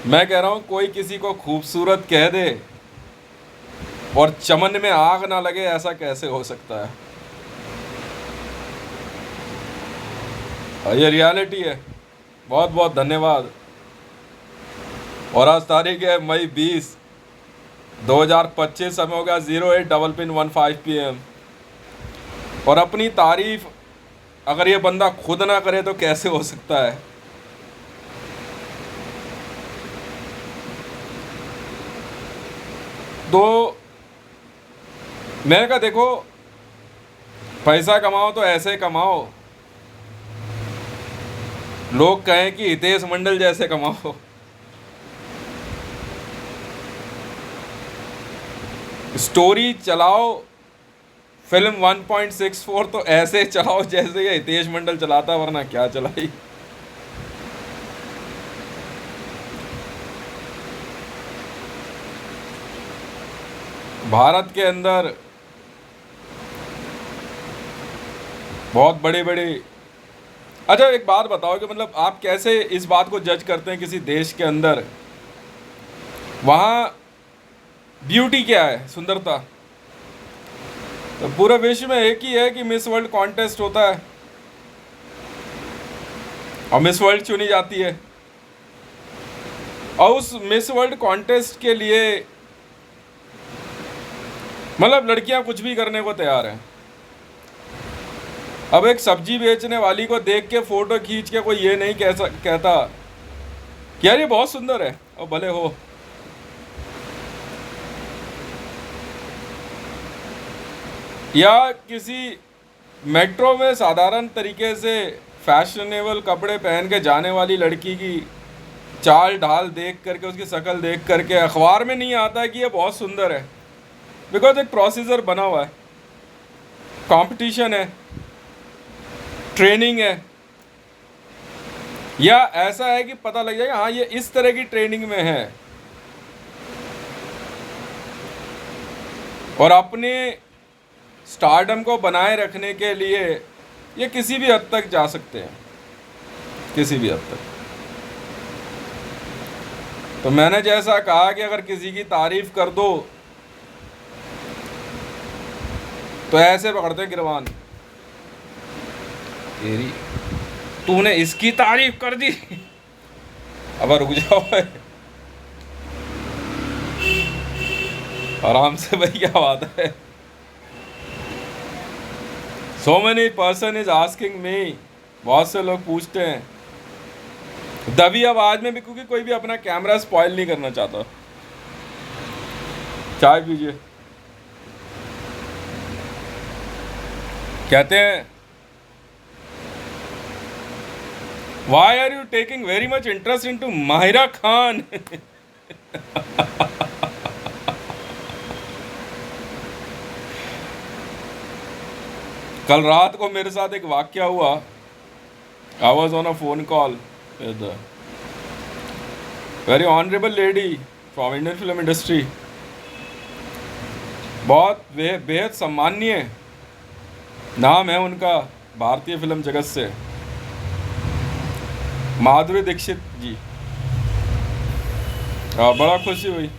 मैं कह रहा हूँ कोई किसी को खूबसूरत कह दे और चमन में आग ना लगे, ऐसा कैसे हो सकता है? ये रियलिटी है। बहुत बहुत धन्यवाद। और आज तारीख है मई 20 2025, समय हो गया 08:15 PM। और अपनी तारीफ अगर ये बंदा खुद ना करे तो कैसे हो सकता है? तो मैंने कहा देखो, पैसा कमाओ तो ऐसे कमाओ, लोग कहें कि हितेश मंडल जैसे कमाओ। स्टोरी चलाओ, फिल्म 1.64 तो ऐसे चलाओ जैसे ये हितेश मंडल चलाता, वरना क्या चलाई। भारत के अंदर बहुत बड़ी बड़ी। अच्छा एक बात बताओ कि मतलब आप कैसे इस बात को जज करते हैं किसी देश के अंदर वहाँ ब्यूटी क्या है, सुंदरता? तो पूरे विश्व में एक ही है कि मिस वर्ल्ड कॉन्टेस्ट होता है और मिस वर्ल्ड चुनी जाती है, और उस मिस वर्ल्ड कॉन्टेस्ट के लिए मतलब लड़कियां कुछ भी करने को तैयार हैं। अब एक सब्जी बेचने वाली को देख के फोटो खींच के कोई ये नहीं कहता कि यार ये बहुत सुंदर है, और भले हो। या किसी मेट्रो में साधारण तरीके से फैशनेबल कपड़े पहन के जाने वाली लड़की की चाल ढाल देख करके, उसकी शक्ल देख करके अखबार में नहीं आता है कि ये बहुत सुंदर है, बिकॉज एक प्रोसीजर बना हुआ है, कंपटीशन है, ट्रेनिंग है। या ऐसा है कि पता लग जाएगा हाँ ये इस तरह की ट्रेनिंग में है, और अपने स्टारडम को बनाए रखने के लिए ये किसी भी हद तक जा सकते हैं, किसी भी हद तक। तो मैंने जैसा कहा कि अगर किसी की तारीफ कर दो तो ऐसे पकड़ते गिरवान, तेरी तूने इसकी तारीफ कर दी। अब रुक जाओ आराम से भाई, क्या बात है? So many person is asking me, बहुत से लोग पूछते हैं दबी आवाज में भी, क्योंकि कोई भी अपना कैमरा स्पॉइल नहीं करना चाहता। चाय पीजिए। कहते हैं why are you taking very much interest in to Mahira Khan? कल रात को मेरे साथ एक वाक्या हुआ। I was on a phone call with very honourable lady from Indian film industry, बहुत बेहद सम्माननीय नाम है उनका भारतीय फिल्म जगत से, माधुरी दीक्षित जी। बड़ा खुशी हुई।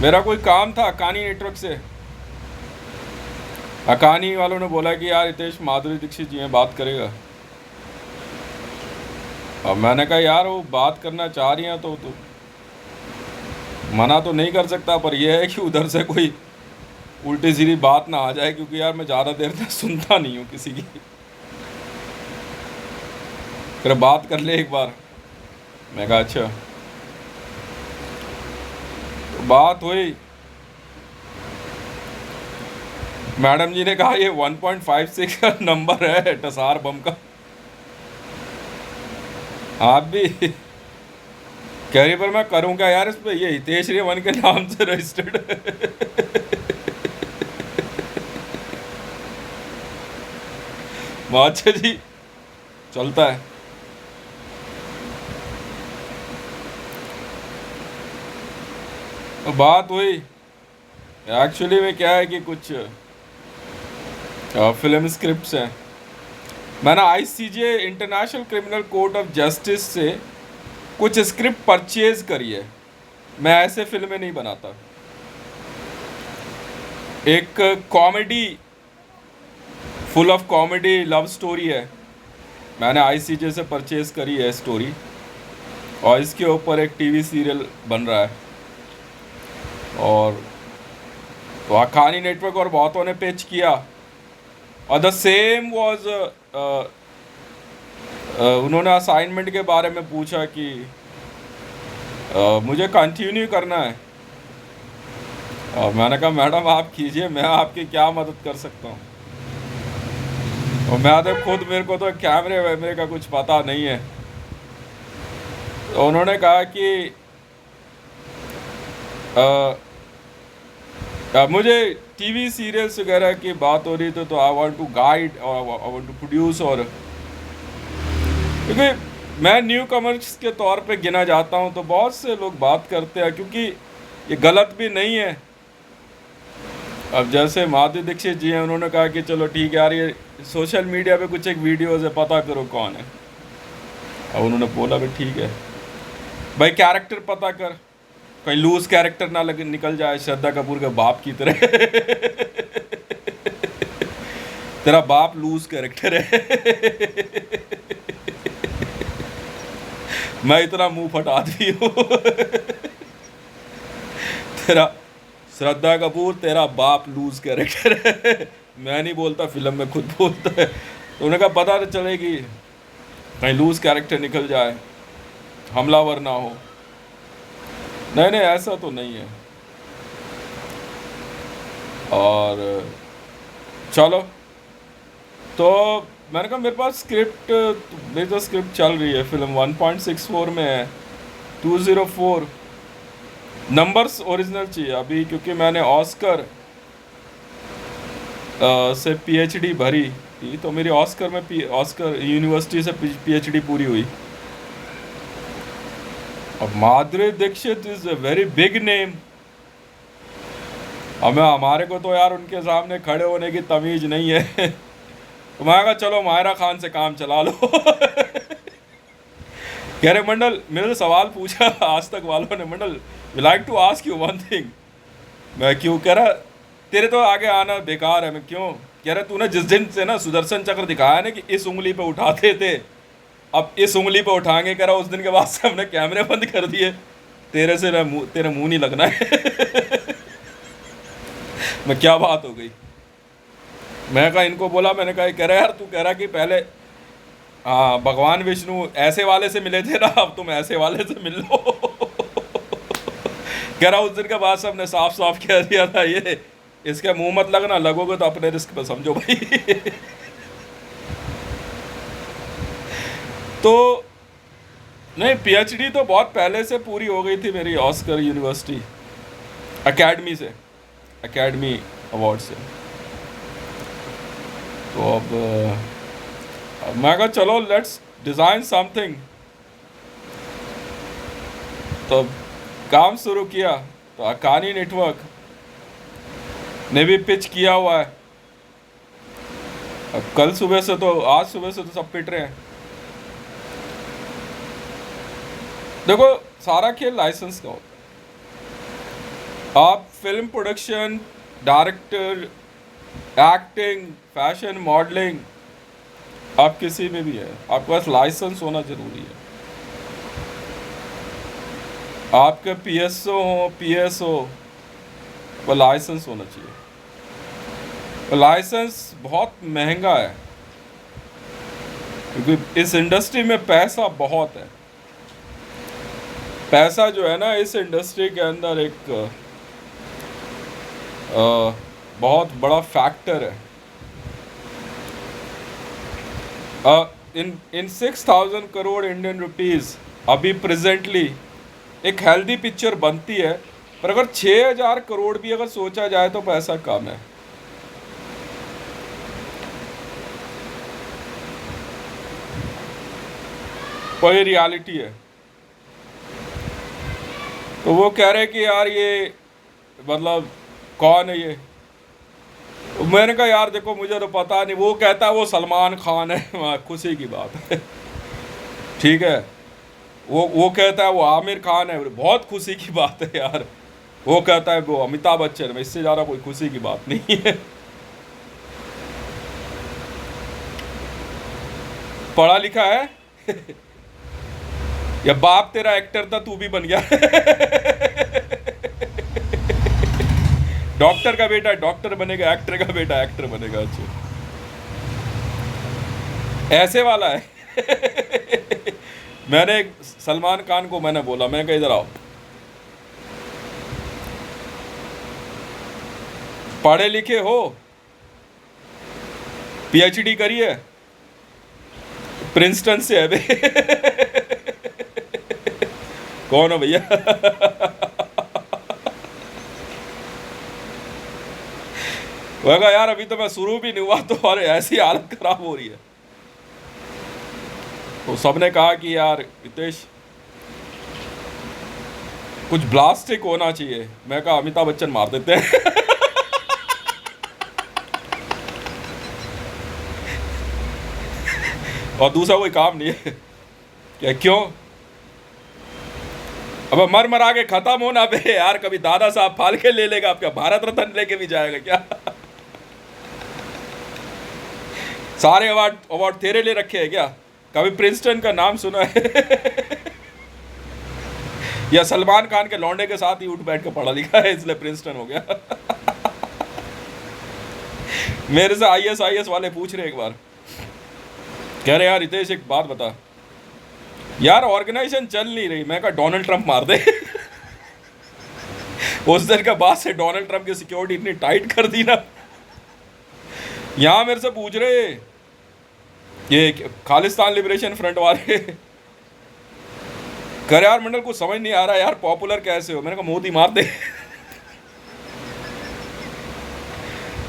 मेरा कोई काम था अकानी नेटवर्क से, अकानी वालों ने बोला कि यार हितेश माधुरी दीक्षित जी में बात करेगा। अब मैंने कहा यार वो बात करना चाह रही हैं तो मना तो नहीं कर सकता, पर यह है कि उधर से कोई उल्टी सीधी बात ना आ जाए, क्योंकि यार मैं ज़्यादा देर तक सुनता नहीं हूँ किसी की। फिर बात कर ले एक बार। मैं कहा अच्छा। तो बात हुई, मैडम जी ने कहा ये 1.56 का नंबर है टसार बम का। आप भी कह रही, पर मैं करूँ क्या यार इस पे, ये हितेश रेवन के नाम से रजिस्टर्ड अच्छा जी, चलता है। तो बात हुई, एक्चुअली में क्या है कि कुछ फिल्म स्क्रिप्ट्स हैं। मैंने ICJ international criminal court of justice से कुछ स्क्रिप्ट परचेज करी है, मैं ऐसे फिल्में नहीं बनाता। एक comedy, full of comedy love story है, मैंने आईसीजे से परचेज करी है स्टोरी, और इसके ऊपर एक टीवी सीरियल बन रहा है, और वाखानी नेटवर्क और बहुतों ने पिच किया, और द सेम वाज उन्होंने असाइनमेंट के बारे में पूछा कि मुझे कंटिन्यू करना है, और मैंने कहा मैडम आप कीजिए, मैं आपकी क्या मदद कर सकता हूँ। और मैं तो खुद, मेरे को तो कैमरे वैमरे का कुछ पता नहीं है। तो उन्होंने कहा कि मुझे टीवी सीरियल्स वगैरह की बात हो रही तो आई वांट टू गाइड और आई वांट टू प्रोड्यूस, और क्योंकि मैं न्यू कमर्स के तौर पे गिना जाता हूँ, तो बहुत से लोग बात करते हैं, क्योंकि ये गलत भी नहीं है। अब जैसे माधुरी दीक्षित जी हैं, उन्होंने कहा कि चलो ठीक है यार, ये सोशल मीडिया पे कुछ एक वीडियोस है, पता करो कौन है। अब उन्होंने बोला भाई ठीक है भाई, कैरेक्टर पता कर, कहीं लूज कैरेक्टर ना निकल जाए श्रद्धा कपूर के बाप की तरह। तेरा बाप लूज कैरेक्टर है। मैं इतना मुंह फटा आदमी हूँ। तेरा श्रद्धा कपूर, तेरा बाप लूज कैरेक्टर है। मैं नहीं बोलता, फिल्म में खुद बोलता है। तो उन्हें कहा पता तो चलेगी, कहीं लूज कैरेक्टर निकल जाए, हमलावर ना हो। नहीं नहीं, ऐसा तो नहीं है। और चलो, तो मैंने कहा मेरे पास स्क्रिप्ट, मेरी तो स्क्रिप्ट चल रही है, फिल्म 1.64 में है, 204 नंबर्स ओरिजिनल चाहिए अभी, क्योंकि मैंने ऑस्कर से पीएचडी भरी थी, तो मेरी ऑस्कर में ऑस्कर यूनिवर्सिटी से पीएचडी पूरी हुई। अब Madhuri Dixit is a very big name, हमारे को तो यार उनके सामने खड़े होने की तमीज नहीं है। तो मैं कहा चलो मायरा खान से काम चला लो। कह रहे मंडल, मेरे से सवाल पूछा आज तक वालों ने, Mandal we like to ask you one thing. मैं क्यों? कह रहा तेरे तो आगे आना बेकार है। मैं क्यों? कह रहा तूने जिस दिन से ना सुदर्शन चक्र दिखाया ना कि इस उंगली पे उठाते थे, अब इस उंगली पे उठाएंगे, कह रहा उस दिन के बाद से हमने कैमरे बंद कर दिए, तेरे से तेरे मुंह नहीं लगना है। मैं क्या बात हो गई? मैं कहा इनको बोला, मैंने कहा कह रहा यार तू कह रहा कि पहले हाँ भगवान विष्णु ऐसे वाले से मिले थे ना, अब तुम ऐसे वाले से मिल लो। कह रहा उस दिन के बाद सबने साफ साफ कह दिया था ये इसके मुंह मत लगना, लगोगे तो अपने रिस्क पे समझो भाई। तो नहीं, पीएचडी तो बहुत पहले से पूरी हो गई थी मेरी, ऑस्कर यूनिवर्सिटी एकेडमी से, एकेडमी अवार्ड से। तो अब मैं कहा चलो लेट्स डिज़ाइन समथिंग, तो काम शुरू किया। तो अकानी नेटवर्क ने भी पिच किया हुआ है। अब कल सुबह से तो, आज सुबह से तो सब पिट रहे हैं। देखो सारा खेल लाइसेंस का होता है। आप film production, director, acting, fashion, modelling, आप किसी में भी है, आपके पास लाइसेंस होना जरूरी है। आपके पीएसओ हो, पीएस हो, वो लाइसेंस होना चाहिए। वो लाइसेंस बहुत महंगा है, क्योंकि इस इंडस्ट्री में पैसा बहुत है। पैसा जो है ना इस इंडस्ट्री के अंदर एक बहुत बड़ा फैक्टर है। इन 6,000 करोड़ इंडियन रुपीस अभी प्रेजेंटली एक हेल्दी पिक्चर बनती है, पर अगर 6,000 करोड़ भी अगर सोचा जाए तो पैसा कम है। कोई रियलिटी है। तो वो कह रहे कि यार ये मतलब कौन है ये? मैंने कहा यार देखो मुझे तो पता नहीं। वो कहता है वो सलमान खान है। खुशी की बात है। ठीक है, वो कहता है वो आमिर खान है, बहुत खुशी की बात है यार। वो कहता है वो अमिताभ बच्चन है, इससे ज़्यादा कोई खुशी की बात नहीं है। पढ़ा लिखा है या बाप तेरा एक्टर था तू भी बन गया? डॉक्टर का बेटा डॉक्टर बनेगा, एक्टर का बेटा एक्टर बनेगा। अच्छा, ऐसे वाला है। मैंने सलमान खान को मैंने बोला, मैंने कहा इधर आओ, पढ़े लिखे हो, पीएचडी करी है, प्रिंसटन से है बे। कौन हो भैया? वह यार अभी तो मैं शुरू भी नहीं हुआ तो अरे ऐसी हालत खराब हो रही है। तो सबने कहा कि यार हितेश कुछ ब्लास्टिक होना चाहिए। मैं कहा अमिताभ बच्चन मार देते हैं। और दूसरा कोई काम नहीं है क्या? क्यों? अब मर मरा के खत्म होना बे यार, कभी दादा साहब फालके ले लेगा आपका, भारत रत्न लेके भी जाएगा क्या? सारे अवार्ड अवार्ड तेरे लिए रखे हैं क्या? कभी प्रिंसटन का नाम सुना है? या सलमान खान के लौंडे के साथ ही उठ बैठ के पढ़ा लिखा है इसलिए प्रिंसटन हो गया? मेरे से आईएस वाले पूछ रहे एक बार, कह रहे यार रितेश एक बात बता यार, ऑर्गेनाइजेशन चल नहीं रही। मैं कहा डोनाल्ड ट्रंप मार दे। उस दिन के बाद से डोनाल्ड ट्रंप की सिक्योरिटी इतनी टाइट कर दी ना। यहां मेरे से पूछ रहे ये खालिस्तान लिबरेशन फ्रंट वाले, कर यार मंडल कुछ समझ नहीं आ रहा यार, पॉपुलर कैसे हो? मैंने कहा मोदी मार दे।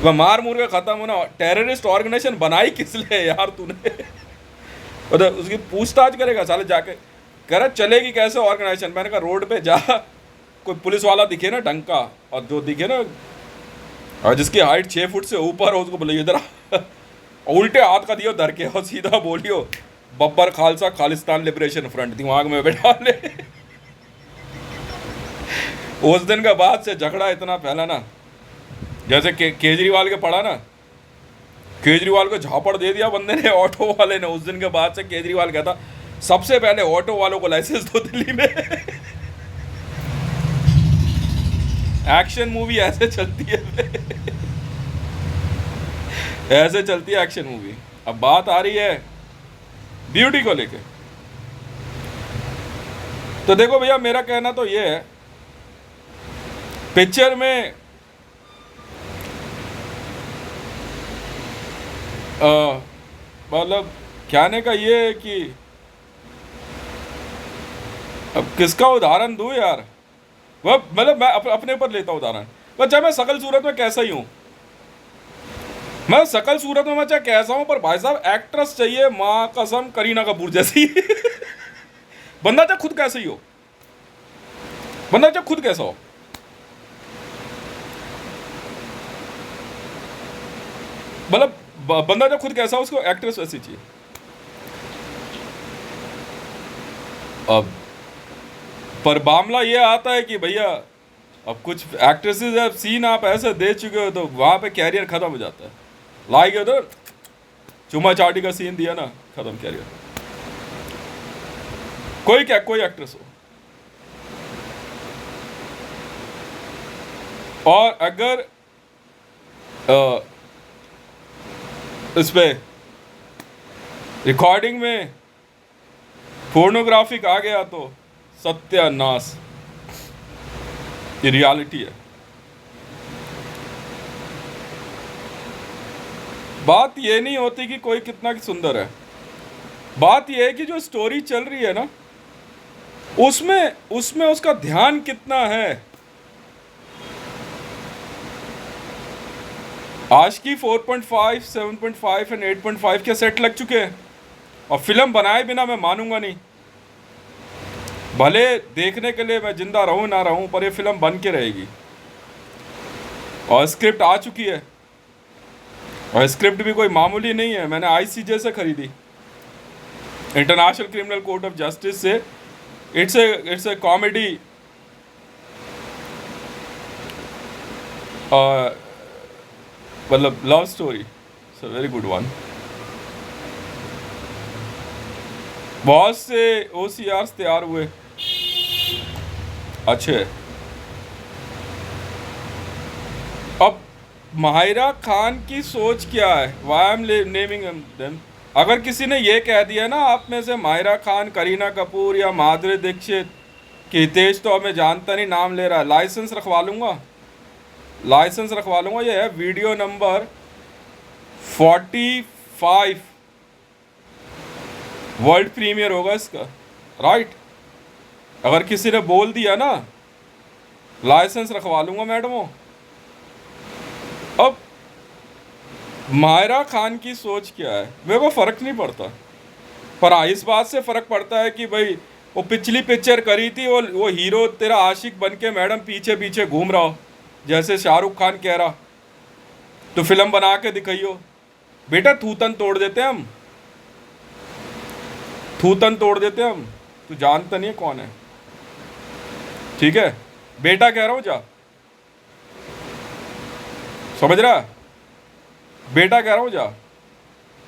वह मार मूर के खत्म होना। टेररिस्ट ऑर्गेनाइजेशन बनाई किस लिए यार तूने? उधर उसकी पूछताछ करेगा साले जाके, कह रहा चलेगी कैसे ऑर्गेनाइजेशन? मैंने कहा रोड पे जा, कोई पुलिस वाला दिखे ना ढंग का, और जो दिखे ना और जिसकी हाइट 6 फुट से ऊपर हो उसको बोलिए इधर उल्टे हाथ का दियो धर के और सीधा बोलियो बब्बर खालसा खालिस्तान लिबरेशन फ्रंट, दिमाग में बैठा ले। उस दिन के बाद से झगड़ा इतना फैला ना, जैसे केजरीवाल के पड़ा ना, केजरीवाल को झापड़ दे दिया बंदे ने, ऑटो वाले ने। उस दिन के बाद से केजरीवाल कहता सबसे पहले ऑटो वालों को लाइसेंस दो दिल्ली में। एक्शन मूवी ऐसे चलती है। ऐसे चलती है एक्शन मूवी। अब बात आ रही है ब्यूटी को लेके। तो देखो भैया मेरा कहना तो ये है, पिक्चर में मतलब कहने का ये है कि अब किसका उदाहरण दूं यार? वह मतलब मैं अपने पर लेता हूँ उदाहरण। बस चाहे मैं शकल सूरत में कैसा ही हूँ, मैं शकल सूरत में मैं चाहे कैसा हूँ, पर भाई साहब एक्ट्रेस चाहिए माँ कसम करीना कपूर जैसी। बंदा चाहे खुद कैसे ही हो, बंदा चाहे खुद कैसा हो, मतलब बंदा जब खुद कैसा हो उसको एक्ट्रेस वैसी चाहिए। अब पर मामला ये आता है कि भैया अब कुछ एक्ट्रेसेस अब सीन आप ऐसे दे चुके हो तो वहाँ पे कैरियर खत्म हो जाता है। लाइक उधर चुमा चाटी का सीन दिया ना, खत्म कैरियर। कोई एक्ट्रेस हो, और अगर इस पे रिकॉर्डिंग में फोर्नोग्राफिक आ गया तो सत्यानाश। ये रियलिटी है। बात ये नहीं होती कि कोई कितना सुंदर है, बात ये है कि जो स्टोरी चल रही है ना उसमें उसका ध्यान कितना है। आज की 4.5, 7.5 एंड 8.5 के सेट लग चुके हैं और फिल्म बनाए बिना मैं मानूंगा नहीं। भले देखने के लिए मैं जिंदा रहूं ना रहूं, पर ये फिल्म बन के रहेगी। और स्क्रिप्ट आ चुकी है, और स्क्रिप्ट भी कोई मामूली नहीं है। मैंने आईसीजे से खरीदी, international criminal court of justice से इट्स ए कॉमेडी, मतलब love story, it's a very good one. बहुत से OCRs तैयार हुए अच्छे। अब माहिरा खान की सोच क्या है, वाई एम नेमिंग देम। अगर किसी ने ये कह दिया ना आप में से माहिरा खान, करीना कपूर या माधुरी दीक्षित कि हितेश तो हमें जानता नहीं, नाम ले रहा है, लाइसेंस रखवा लूँगा, लाइसेंस रखवा लूँगा। ये है वीडियो नंबर 45, वर्ल्ड प्रीमियर होगा इसका, राइट। अगर किसी ने बोल दिया ना, लाइसेंस रखवा लूँगा मैडमों। अब माहिरा खान की सोच क्या है मेरे को फ़र्क नहीं पड़ता, पर हाँ इस बात से फ़र्क पड़ता है कि भाई वो पिछली पिक्चर करी थी, वो हीरो तेरा आशिक बन के मैडम पीछे पीछे घूम रहा हो, जैसे शाहरुख खान कह रहा, तो फिल्म बना के दिखाइयो। बेटा थूतन तोड़ देते हैं हम, थूतन तोड़ देते हैं हम, तू जानता नहीं है कौन है, ठीक है। बेटा कह रहा हूँ जा, समझ रहा है, बेटा कह रहा हूँ जा।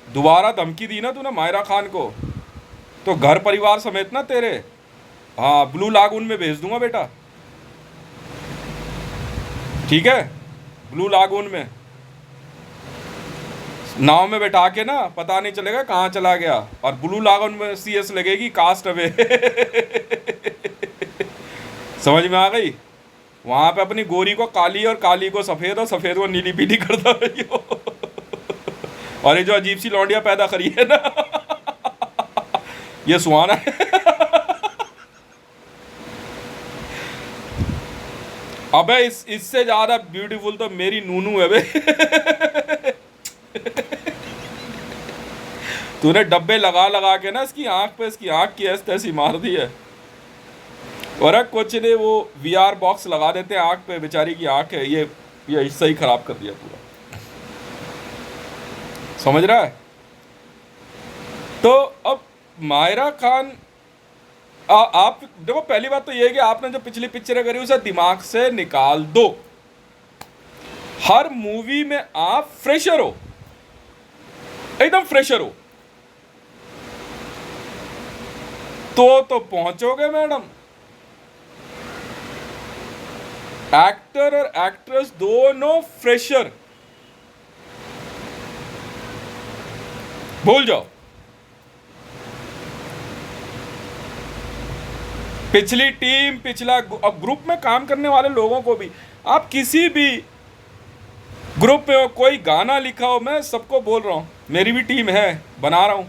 दोबारा धमकी दी ना तूने माहिरा खान को, तो घर परिवार समेत ना तेरे, हाँ ब्लू लागून में भेज दूंगा बेटा, ठीक है। ब्लू लागून में नाव में बैठा के ना, पता नहीं चलेगा कहाँ चला गया, और ब्लू लागून में CS लगेगी, कास्ट अवे। समझ में आ गई। वहां पे अपनी गोरी को काली और काली को सफेद और सफेद को नीली पीली करता रही हो। और ये जो अजीब सी लौंडिया पैदा करी है ना, ये सुहाना है। अबे इससे ज्यादा ब्यूटीफुल तो मेरी नूनू है बे। तूने डब्बे लगा लगा के ना इसकी आंख पे, इसकी आंख की ऐसी तैसी मार दी है। और कुछ ने वो VR बॉक्स लगा देते हैं आंख पे, बेचारी की आंख है, ये हिस्सा ही खराब कर दिया पूरा, समझ रहा है। तो अब माहिरा खान, आप देखो पहली बात तो ये है कि आपने जो पिछली पिक्चरें करी उसे दिमाग से निकाल दो। हर मूवी में आप फ्रेशर हो, एकदम फ्रेशर हो, तो पहुंचोगे मैडम। एक्टर और एक्ट्रेस दोनों फ्रेशर, भूल जाओ। पिछली टीम, पिछला अब ग्रुप में काम करने वाले लोगों को भी, आप किसी भी ग्रुप में हो, कोई गाना लिखा हो, मैं सबको बोल रहा हूं, मेरी भी टीम है, बना रहा हूं,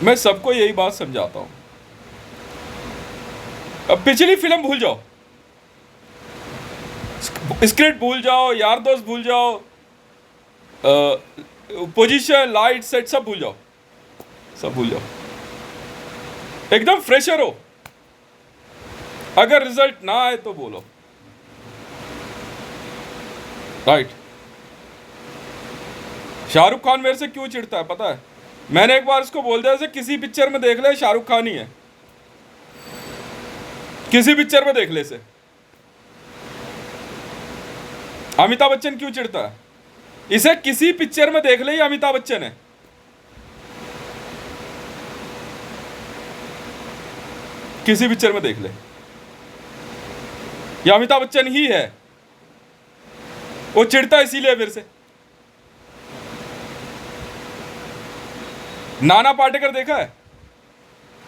मैं सबको यही बात समझाता हूं। अब पिछली फिल्म भूल जाओ, स्क्रिप्ट भूल जाओ, यार दोस्त भूल जाओ, पोजीशन, लाइट, सेट सब भूल जाओ, सब भूल जाओ, एकदम फ्रेशर हो। अगर रिजल्ट ना आए तो बोलो, राइट। शाहरुख खान मेरे से क्यों चिढ़ता है पता है, मैंने एक बार इसको बोल दिया जैसे किसी पिक्चर में देख ले शाहरुख खान ही है, किसी पिक्चर में देख ले से। अमिताभ बच्चन क्यों चिढ़ता है, इसे किसी पिक्चर में देख ले, अमिताभ बच्चन है। किसी पिक्चर में देख ले, या अमिताभ बच्चन ही है, वो चिढ़ता इसीलिए फिर से। नाना पाटेकर देखा है,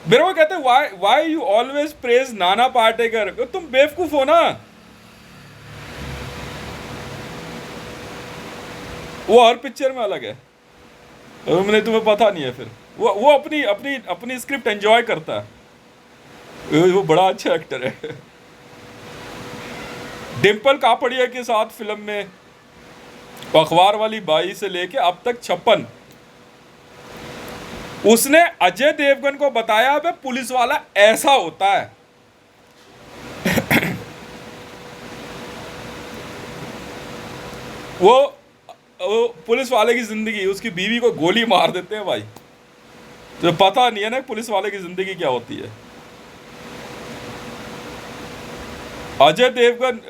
मेरे को कहते हैं why you always praise Nana Patekar, तुम बेवकूफ हो ना। वो हर पिक्चर में अलग है, तुम्हें पता नहीं है। फिर वो अपनी अपनी अपनी स्क्रिप्ट एंजॉय करता है, वो बड़ा अच्छा एक्टर है। डिम्पल कापड़िया के साथ फिल्म में अखबार वाली बाई से लेके अब तक 56, उसने अजय देवगन को बताया बे पुलिस वाला ऐसा होता है। वो पुलिस वाले की जिंदगी, उसकी बीवी को गोली मार देते हैं भाई, तो पता नहीं है ना पुलिस वाले की जिंदगी क्या होती है। अजय देवगन,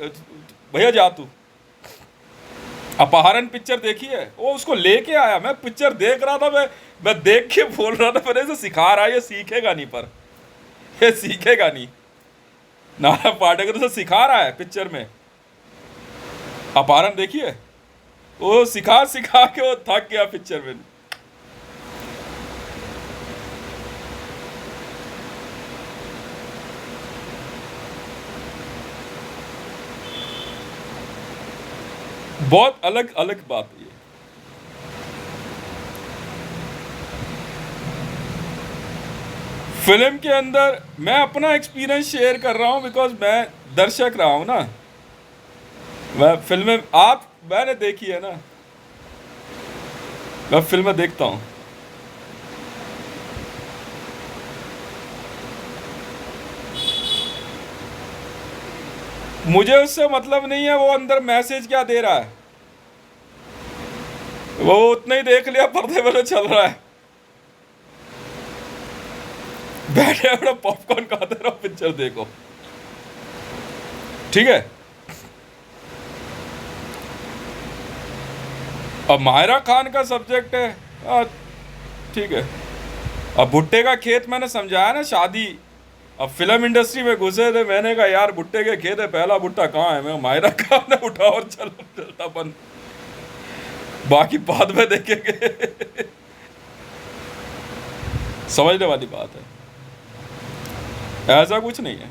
भैया जा तू, अपहरण पिक्चर देखी है? वो उसको लेके आया, मैं पिक्चर देख रहा था, मैं देख के बोल रहा था मेरे से सिखा रहा है, ये सीखेगा नहीं, पर ये सीखेगा नहीं। नाना पाटेकर से सिखा रहा है पिक्चर में। अपहरण देखी है? वो सिखा सिखा के वो थक गया पिक्चर में। बहुत अलग अलग बात है ये। फिल्म के अंदर मैं अपना एक्सपीरियंस शेयर कर रहा हूं, बिकॉज मैं दर्शक रहा हूं ना। मैं फिल्में आप मैंने देखी है ना, मैं फिल्में देखता हूं। मुझे उससे मतलब नहीं है वो अंदर मैसेज क्या दे रहा है, वो उतना ही देख लिया, पर्दे पर चल रहा है, बैठे बैठे पॉपकॉर्न खाते रहो, पिक्चर देखो, ठीक है। अब माहिरा खान का सब्जेक्ट है, ठीक है। अब भुट्टे का खेत मैंने समझाया ना, शादी। अब फिल्म इंडस्ट्री में घुसे थे, मैंने कहा यार भुट्टे के खेत है, पहला भुट्टा कहाँ है? मैं माहिरा खान ने उठा और चलो चलता बन, बाकी बाद में देखेंगे। समझने वाली बात है, ऐसा कुछ नहीं है।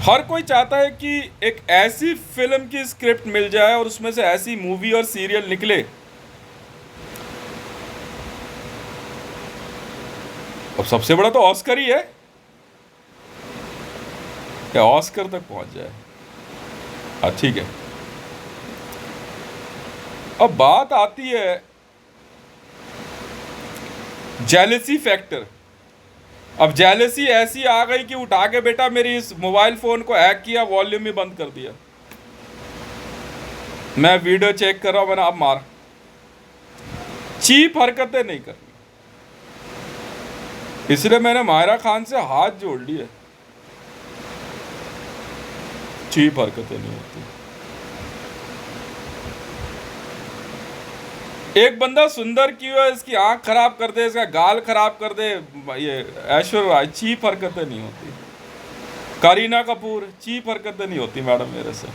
हर कोई चाहता है कि एक ऐसी फिल्म की स्क्रिप्ट मिल जाए और उसमें से ऐसी मूवी और सीरियल निकले। अब सबसे बड़ा तो ऑस्कर ही है, क्या ऑस्कर तक पहुंच जाए। हाँ ठीक है। अब बात आती है जेलसी फैक्टर। अब जेलसी ऐसी आ गई कि उठा के बेटा मेरी इस मोबाइल फोन को हैक किया, वॉल्यूम ही बंद कर दिया, मैं वीडियो चेक कर रहा हूं, मैंने अब मार। चीप हरकतें नहीं करनी, इसलिए मैंने माहिरा खान से हाथ जोड़ लिए। चीप हरकतें नहीं होती। एक बंदा सुंदर क्यों है, इसकी आंख खराब कर दे, इसका गाल खराब कर दे, ये ऐश्वर्या राय, चीप हरकतें नहीं होती। करीना कपूर, चीप हरकतें नहीं होती मैडम मेरे से।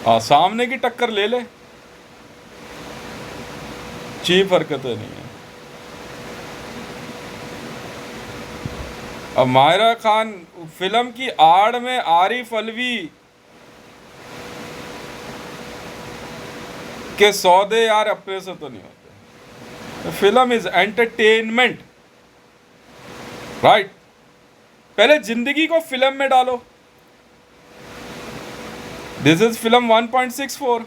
हाँ सामने की टक्कर ले ले, चीप हरकतें नहीं है। अब माहिरा खान फिल्म की आड़ में आरिफ अलवी के सौदे यार अपने से तो नहीं होते। Film is entertainment, right. पहले जिंदगी को फिल्म में डालो। दिस इज फिल्म 1.64,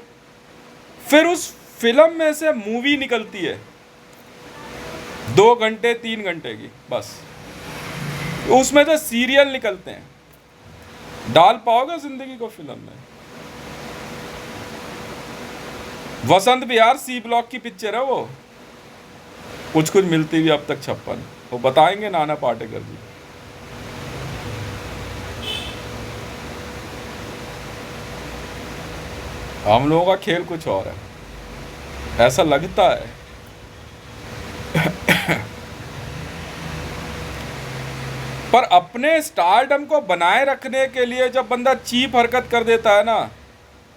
फिर उस फिल्म में से मूवी निकलती है 2 घंटे 3 घंटे की, बस उसमें से सीरियल निकलते हैं। डाल पाओगे जिंदगी को फिल्म में? वसंत विहार सी ब्लॉक की पिक्चर है वो, कुछ कुछ मिलती हुई अब तक 56, वो बताएंगे नाना पाटेकर जी। हम लोगों का खेल कुछ और है, ऐसा लगता है। पर अपने स्टारडम को बनाए रखने के लिए जब बंदा चीप हरकत कर देता है ना,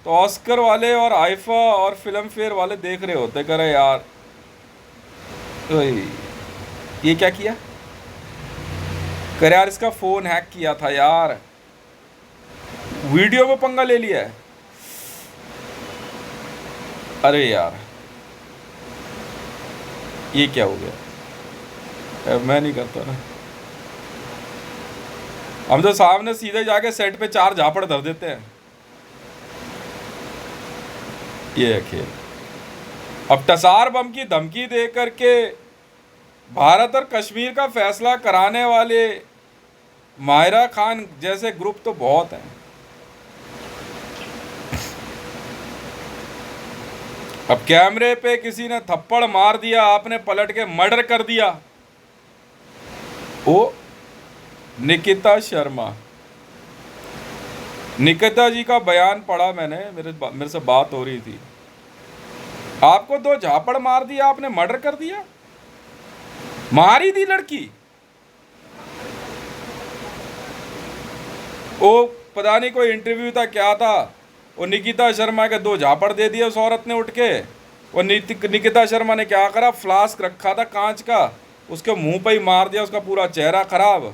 तो ऑस्कर वाले और आईफा और फिल्म फेयर वाले देख रहे होते, करे यार ये क्या किया, करे यार इसका फोन हैक किया था यार, वीडियो में पंगा ले लिया है, अरे यार ये क्या हो गया। मैं नहीं करता ना, हम तो सामने सीधे जाके सेट पे 4 झापड़ धर देते हैं। ये है खेल। अब टसार बम की धमकी दे करके भारत और कश्मीर का फैसला कराने वाले माहिरा खान जैसे ग्रुप तो बहुत हैं। अब कैमरे पे किसी ने थप्पड़ मार दिया, आपने पलट के मर्डर कर दिया। ओ निकिता शर्मा, निकिता जी का बयान पढ़ा मैंने, मेरे से बात हो रही थी। आपको 2 झापड़ मार दिया, आपने मर्डर कर दिया, मारी दी लड़की। वो पता नहीं कोई इंटरव्यू था क्या था, वो निकिता शर्मा के 2 झापड़ दे दिए उस औरत ने उठ के। वो निकिता शर्मा ने क्या करा, फ्लास्क रखा था कांच का, उसके मुंह पे ही मार दिया, उसका पूरा चेहरा खराब,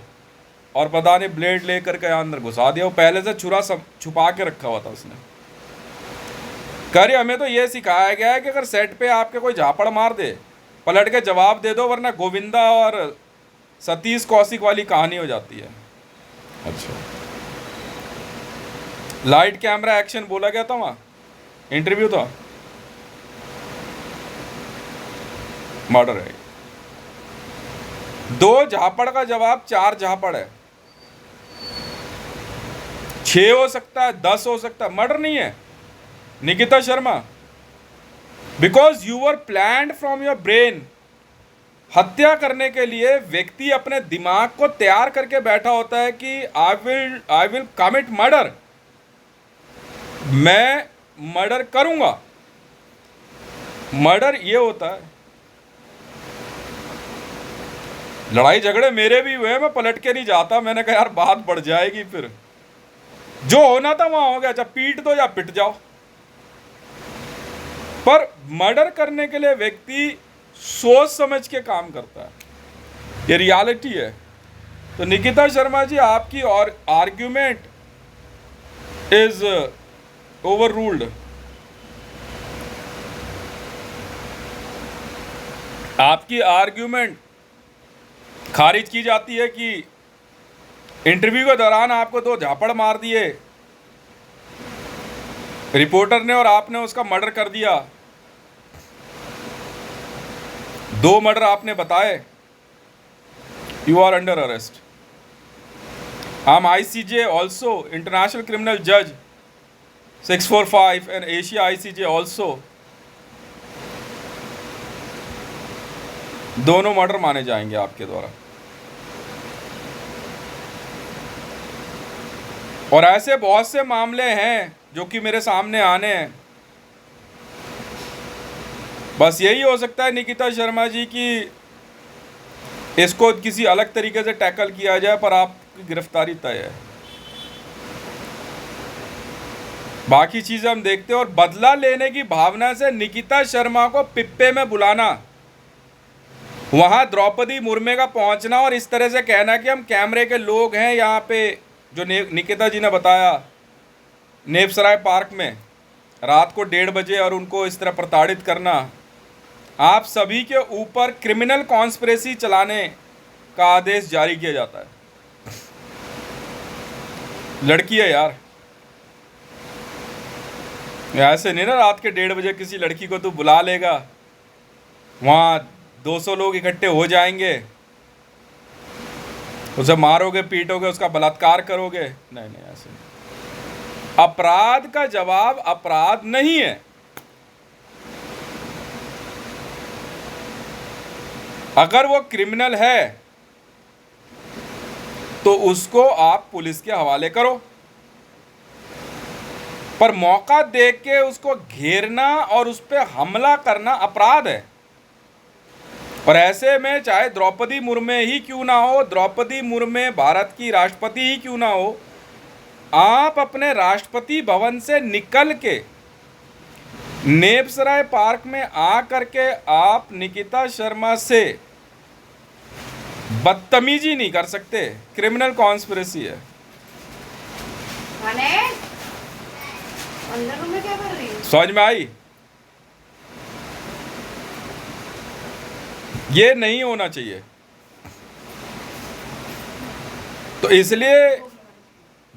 और पता नहीं ब्लेड लेकर के अंदर घुसा दिया। वो पहले से छुरा छुपा के रखा हुआ था उसने। करे हमें तो ये सिखाया गया है कि अगर सेट पे आपके कोई झापड़ मार दे, पलट के जवाब दे दो, वरना गोविंदा और सतीश कौशिक वाली कहानी हो जाती है। अच्छा, लाइट कैमरा एक्शन बोला गया था वहाँ, इंटरव्यू था, मर्डर है। 2 झापड़ का जवाब 4 झापड़ है, 6 हो सकता है, 10 हो सकता है, मर्डर नहीं है Nikita Sharma, because you were planned from your brain. हत्या करने के लिए व्यक्ति अपने दिमाग को तैयार करके बैठा होता है कि आई विल कमिट मर्डर, मैं मर्डर करूंगा। मर्डर ये होता है। लड़ाई झगड़े मेरे भी हुए, मैं पलट के नहीं जाता, मैंने कहा यार बात बढ़ जाएगी, फिर जो होना था वहां हो गया, चाहे पीट दो या पिट जाओ। पर मर्डर करने के लिए व्यक्ति सोच समझ के काम करता है, ये रियलिटी है। तो निकिता शर्मा जी, आपकी और आर्ग्यूमेंट इज ओवर रूल्ड। आपकी आर्ग्यूमेंट खारिज की जाती है कि इंटरव्यू के दौरान आपको 2 झापड़ मार दिए रिपोर्टर ने और आपने उसका मर्डर कर दिया। 2 मर्डर आपने बताए। You are under arrest. I am ICJ also, international criminal जज 645 एंड एशिया ICJ ऑल्सो। दोनों मर्डर माने जाएंगे आपके द्वारा। और ऐसे बहुत से मामले हैं जो कि मेरे सामने आने हैं। बस यही हो सकता है निकिता शर्मा जी की इसको किसी अलग तरीके से टैकल किया जाए, पर आपकी गिरफ्तारी तय है। बाकी चीजें हम देखते हैं। और बदला लेने की भावना से निकिता शर्मा को पिप्पे में बुलाना, वहां द्रौपदी मुर्मू का पहुंचना और इस तरह से कहना कि हम कैमरे के लोग हैं यहाँ पे, जो निकिता जी ने बताया नेपसराय पार्क में रात को 1:30 बजे, और उनको इस तरह प्रताड़ित करना। आप सभी के ऊपर क्रिमिनल कॉन्स्पिरेसी चलाने का आदेश जारी किया जाता है। लड़की है यार, ऐसे नहीं ना रात के 1:30 बजे किसी लड़की को तू बुला लेगा, वहाँ 200 लोग इकट्ठे हो जाएंगे, उसे मारोगे, पीटोगे, उसका बलात्कार करोगे। नहीं नहीं, ऐसे नहीं। अपराध का जवाब अपराध नहीं है। अगर वो क्रिमिनल है तो उसको आप पुलिस के हवाले करो, पर मौका देख के उसको घेरना और उस पर हमला करना अपराध है। और ऐसे में चाहे द्रौपदी मुर्मू ही क्यों ना हो, द्रौपदी मुर्मू भारत की राष्ट्रपति ही क्यों ना हो, आप अपने राष्ट्रपति भवन से निकल के नेपसराय पार्क में आ करके आप निकिता शर्मा से बदतमीजी नहीं कर सकते। क्रिमिनल कॉन्स्पिरेसी है। अंदर रूम में क्या कर रही है? समझ में आई? ये नहीं होना चाहिए। तो इसलिए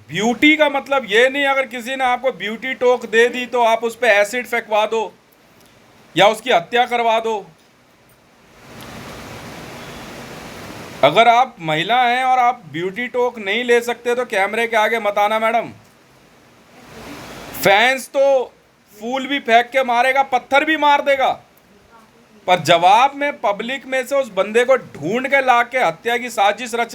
ब्यूटी का मतलब ये नहीं, अगर किसी ने आपको ब्यूटी टोक दे दी तो आप उस पर एसिड फेंकवा दो या उसकी हत्या करवा दो। अगर आप महिला हैं और आप ब्यूटी टोक नहीं ले सकते तो कैमरे के आगे मत आना मैडम। फूल भी फेंक के मारेगा, पत्थर भी मार देगा, पर जवाब में पब्लिक में से उस बंदे को ढूंढ के ला के हत्या की साजिश रचना